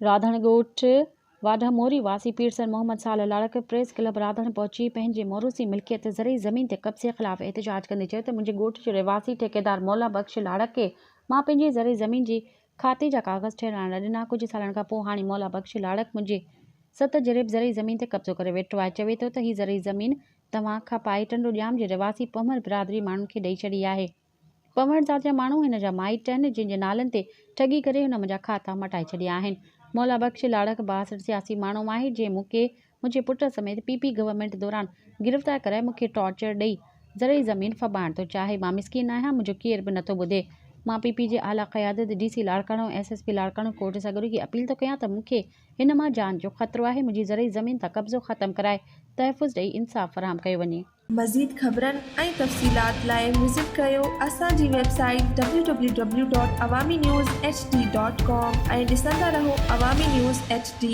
राधण ॻोठ वाढा मोरी वासी पीरसन मोहम्मद साल लाड़क प्रेस क्लब राधण पहुची पंहिंजे मोरूसी मिल्कियत ज़रई ज़मीन ते कब्ज़े ख़िलाफ़ एहतजाज कंदे चयो त मुंहिंजे ॻोठ जो रहवासी ठेकेदार मौला बख्श लाड़क खे मां पंहिंजी ज़रई ज़मीन जी खाते जा कागज़ ठहिराइण न ॾिना। कुझु सालनि खां पोइ हाणे मौला बख्श लाड़क मुंहिंजे 7 जरिब ज़रई ज़मीन ते कब्ज़ो करे वेठो आहे। चवे थो त हीअ ज़रई ज़मीन तव्हां खपाए टंडो ॼाम जे रहवासी पमर बिरादरी माण्हुनि खे ॾेई छॾी आहे। पमर ज़ात जा माण्हू हिन जा माइट आहिनि जंहिंजे नालनि ते ठगी करे हुन मुंहिंजा खाता मटाए छॾिया आहिनि। मौला बख्श लाड़क 62 सियासी माण्हू आहे जंहिं मूंखे मुंहिंजे पुट समेत PP गवर्नमेंट दौरान गिरफ़्तार कराए मूंखे टॉर्चर ॾेई ज़रई ज़मीन फबाइण थो चाहे। मां मिसकिन आहियां, मुंहिंजो केर बि नथो ॿुधे। मां PP जे आला क़यादत DC Larkana SSP Larkana court सां गॾु अपील थो कयां त मूंखे हिन मां जान जो ख़तरो आहे। मुंहिंजी ज़रई ज़मीन तां कब्ज़ो ख़तमु कराए तहफ़ुज़ ॾेई इंसाफ़ फ़राहम कयो वञे। मज़ीद ख़बरनि ऐं तफ़सीलात लाइ विज़िट कयो असांजी वेबसाइट www.awamiNewsHD.com ऐं ॾिसंदा रहो अवामी न्यूज़ HD।